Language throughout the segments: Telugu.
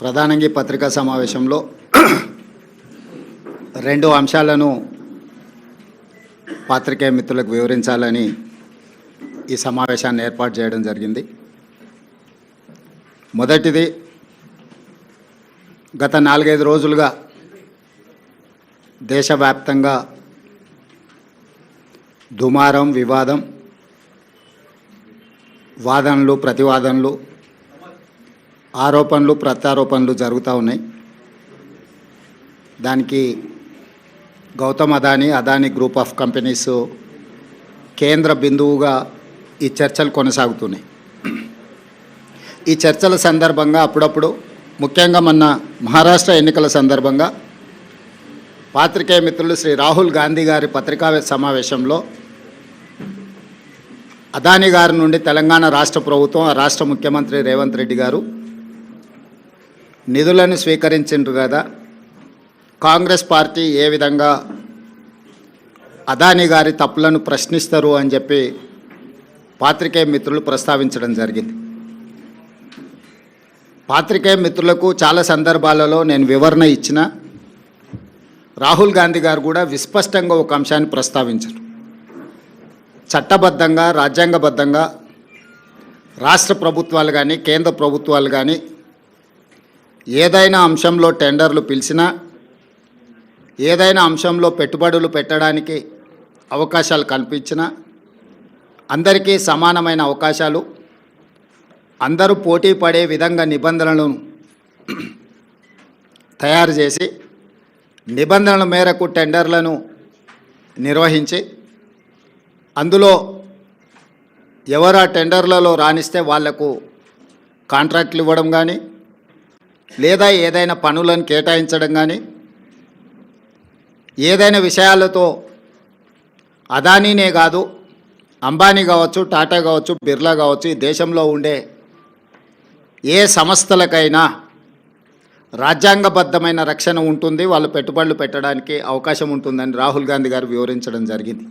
ప్రధానంగా ఈ పత్రికా సమావేశంలో రెండు అంశాలను పాత్రికేయ మిత్రులకు వివరించాలని ఈ సమావేశాన్ని ఏర్పాటు చేయడం జరిగింది. మొదటిది, గత 4-5 రోజులుగా దేశవ్యాప్తంగా దుమారం, వివాదం, వాదనలు, ప్రతివాదనలు, ఆరోపణలు, ప్రత్యారోపణలు జరుగుతూ ఉన్నాయి. దానికి Gautam Adani group of companies కేంద్ర బిందువుగా ఈ చర్చలు కొనసాగుతున్నాయి. ఈ చర్చల సందర్భంగా అప్పుడప్పుడు, ముఖ్యంగా మొన్న మహారాష్ట్ర ఎన్నికల సందర్భంగా పాత్రికేయ మిత్రులు శ్రీ రాహుల్ గాంధీ గారి పత్రికా సమావేశంలో అదానీ గారి నుండి తెలంగాణ రాష్ట్ర ప్రభుత్వం, ఆ రాష్ట్ర ముఖ్యమంత్రి రేవంత్ రెడ్డి గారు నిధులను స్వీకరించారు కదా, కాంగ్రెస్ పార్టీ ఏ విధంగా అదానీ గారి తప్పులను ప్రశ్నిస్తారు అని చెప్పి పాత్రికేయ మిత్రులు ప్రస్తావించడం జరిగింది. పాత్రికేయ మిత్రులకు చాలా సందర్భాలలో నేను వివరణ ఇచ్చిన, రాహుల్ గాంధీ గారు కూడా విస్పష్టంగా ఒక అంశాన్ని ప్రస్తావించారు. చట్టబద్ధంగా, రాజ్యాంగబద్ధంగా రాష్ట్ర ప్రభుత్వాలు కానీ, కేంద్ర ప్రభుత్వాలు కానీ ఏదైనా అంశంలో టెండర్లు పిలిచినా, ఏదైనా అంశంలో పెట్టుబడులు పెట్టడానికి అవకాశాలు కల్పించినా అందరికీ సమానమైన అవకాశాలు, అందరూ పోటీ పడే విధంగా నిబంధనలను తయారు చేసి నిబంధనల మేరకు టెండర్లను నిర్వహించి అందులో ఎవరు ఆ టెండర్లలో రాణిస్తే వాళ్లకు కాంట్రాక్ట్లు ఇవ్వడం కానీ, లేదా ఏదైనా పనులను కేటాయించడం కానీ, ఏదైనా విషయాలతో అదానీనే కాదు, అంబానీ కావచ్చు, టాటా కావచ్చు, బిర్లా కావచ్చు, ఈ దేశంలో ఉండే ఏ సంస్థలకైనా రాజ్యాంగబద్ధమైన రక్షణ ఉంటుంది, వాళ్ళు పెట్టుబడులు పెట్టడానికి అవకాశం ఉంటుందని రాహుల్ గాంధీ గారు వివరించడం జరిగింది.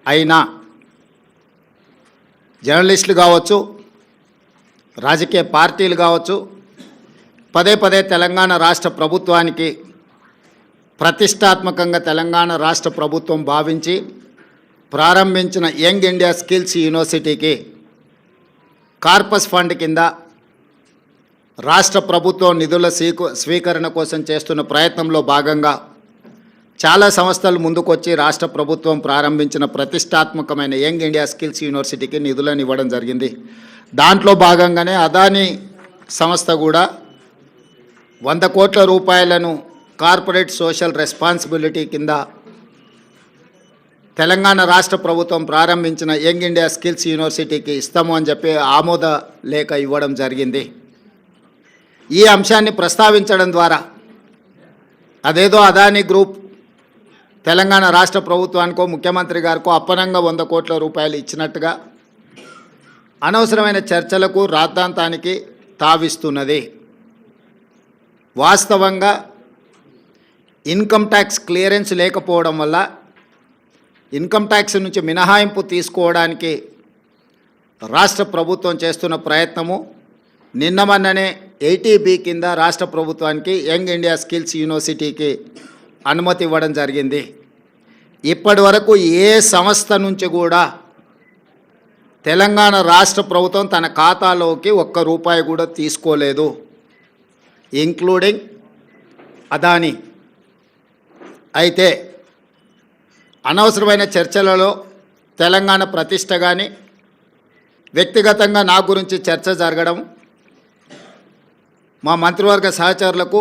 అయినా జర్నలిస్టులు కావచ్చు, రాజకీయ పార్టీలు కావచ్చు, పదే పదే తెలంగాణ రాష్ట్ర ప్రభుత్వానికి ప్రతిష్టాత్మకంగా తెలంగాణ రాష్ట్ర ప్రభుత్వం భావించి ప్రారంభించిన యంగ్ ఇండియా స్కిల్స్ యూనివర్సిటీకి కార్పస్ ఫండ్ కింద రాష్ట్ర ప్రభుత్వం నిధుల స్వీకరణ కోసం చేస్తున్న ప్రయత్నంలో భాగంగా చాలా సంస్థలు ముందుకొచ్చి రాష్ట్ర ప్రభుత్వం ప్రారంభించిన ప్రతిష్టాత్మకమైన యంగ్ ఇండియా స్కిల్స్ యూనివర్సిటీకి నిధులను ఇవ్వడం జరిగింది. దాంట్లో భాగంగానే అదానీ సంస్థ కూడా 100 కోట్ల రూపాయలను కార్పొరేట్ సోషల్ రెస్పాన్సిబిలిటీ కింద తెలంగాణ రాష్ట్ర ప్రభుత్వం ప్రారంభించిన యంగ్ ఇండియా స్కిల్స్ యూనివర్సిటీకి ఇస్తాము అని చెప్పి ఆమోద లేఖ ఇవ్వడం జరిగింది. ఈ అంశాన్ని ప్రస్తావించడం ద్వారా అదేదో అదానీ గ్రూప్ తెలంగాణ రాష్ట్ర ప్రభుత్వానికో, ముఖ్యమంత్రి గారికో అప్పనంగా 100 కోట్ల రూపాయలు ఇచ్చినట్టుగా అనవసరమైన చర్చలకు, రాద్ధాంతానికి తావిస్తున్నది. వాస్తవంగా ఇన్కమ్ ట్యాక్స్ క్లియరెన్స్ లేకపోవడం వల్ల ఇన్కమ్ ట్యాక్స్ నుంచి మినహాయింపు తీసుకోవడానికి రాష్ట్ర ప్రభుత్వం చేస్తున్న ప్రయత్నము నిన్న మొన్ననే 80B కింద రాష్ట్ర ప్రభుత్వానికి యంగ్ ఇండియా స్కిల్స్ యూనివర్సిటీకి అనుమతి ఇవ్వడం జరిగింది. ఇప్పటి వరకు ఏ సంస్థ నుంచి కూడా తెలంగాణ రాష్ట్ర ప్రభుత్వం తన ఖాతాలోకి ₹1 కూడా తీసుకోలేదు, ఇంక్లూడింగ్ అదానీ. అయితే అనవసరమైన చర్చలలో తెలంగాణ ప్రతిష్ట కానీ, వ్యక్తిగతంగా నా గురించి చర్చ జరగడం, మా మంత్రివర్గ సహచరులకు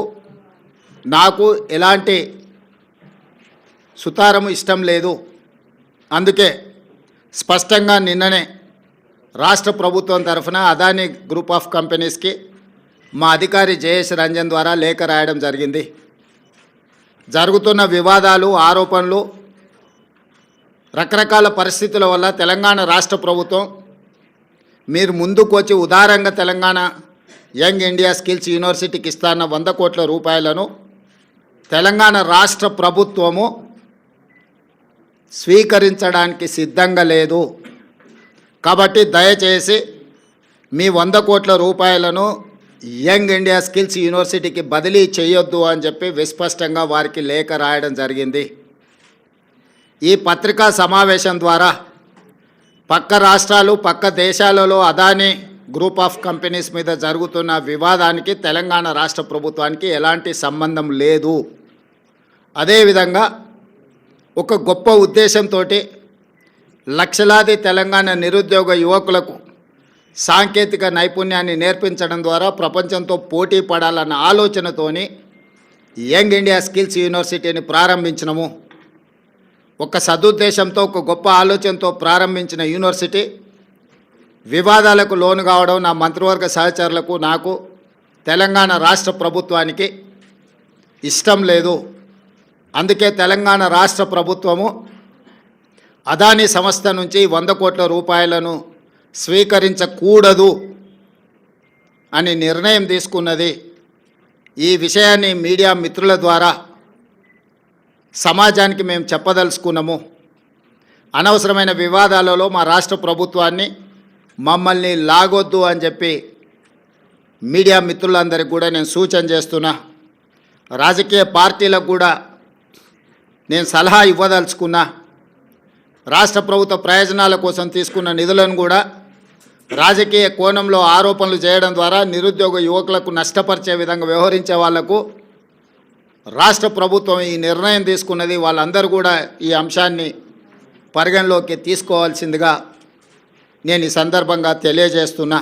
నాకు ఎలాంటి సుతారము ఇష్టం లేదు. అందుకే స్పష్టంగా నిన్ననే రాష్ట్ర ప్రభుత్వం తరఫున అదానీ గ్రూప్ ఆఫ్ కంపెనీస్కి మా అధికారి జయేష్ రంజన్ ద్వారా లేఖ రాయడం జరిగింది. జరుగుతున్న వివాదాలు, ఆరోపణలు, రకరకాల పరిస్థితుల వల్ల తెలంగాణ రాష్ట్ర ప్రభుత్వం మీరు ముందుకు వచ్చి ఉదారంగా తెలంగాణ యంగ్ ఇండియా స్కిల్స్ యూనివర్సిటీకి ఇస్తాన్న 100 కోట్ల రూపాయలను తెలంగాణ రాష్ట్ర ప్రభుత్వము స్వీకరించడానికి సిద్ధంగా లేదు. కాబట్టి దయచేసి మీ 100 కోట్ల రూపాయలను యంగ్ ఇండియా స్కిల్స్ యూనివర్సిటీకి బదిలీ చేయొద్దు అని చెప్పి విస్పష్టంగా వారికి లేఖ రాయడం జరిగింది. ఈ పత్రికా సమావేశం ద్వారా పక్క రాష్ట్రాలు పక్క దేశాలలో అదానీ గ్రూప్ ఆఫ్ కంపెనీస్ మీద జరుగుతున్న వివాదానికి తెలంగాణ రాష్ట్ర ప్రభుత్వానికి ఎలాంటి సంబంధం లేదు. అదేవిధంగా ఒక గొప్ప ఉద్దేశంతో లక్షలాది తెలంగాణ నిరుద్యోగ యువకులకు సాంకేతిక నైపుణ్యాన్ని నేర్పించడం ద్వారా ప్రపంచంతో పోటీ పడాలన్న ఆలోచనతోని యంగ్ ఇండియా స్కిల్స్ యూనివర్సిటీని ప్రారంభించినము. ఒక సదుద్దేశంతో ఒక గొప్ప ఆలోచనతో ప్రారంభించిన యూనివర్సిటీ వివాదాలకు లోను కావడం నా మంత్రివర్గ సహచరులకు నాకు తెలంగాణ రాష్ట్ర ప్రభుత్వానికి ఇష్టం లేదు. అందుకే తెలంగాణ రాష్ట్ర ప్రభుత్వము అదానీ సంస్థ నుంచి 100 కోట్ల రూపాయలను స్వీకరించకూడదు అని నిర్ణయం తీసుకున్నది. ఈ విషయాన్ని మీడియా మిత్రుల ద్వారా సమాజానికి మేము చెప్పదలుచుకున్నాము. అనవసరమైన వివాదాలలో మా రాష్ట్ర ప్రభుత్వాన్ని మమ్మల్ని లాగొద్దు అని చెప్పి మీడియా మిత్రులందరికీ కూడా నేను సూచన చేస్తున్నా. రాజకీయ పార్టీలకు కూడా నేను సలహా ఇవ్వదలుచుకున్నా. రాష్ట్ర ప్రభుత్వ ప్రయోజనాల కోసం తీసుకున్న నిధులను కూడా రాజకీయ కోణంలో ఆరోపణలు చేయడం ద్వారా నిరుద్యోగ యువకులకు నష్టపరిచే విధంగా వ్యవహరించే వాళ్లకు రాష్ట్ర ప్రభుత్వం ఈ నిర్ణయం తీసుకున్నది. వాళ్ళందరూ కూడా ఈ అంశాన్ని పరిగణలోకి తీసుకోవాల్సిందిగా నేను ఈ సందర్భంగా తెలియజేస్తున్నా.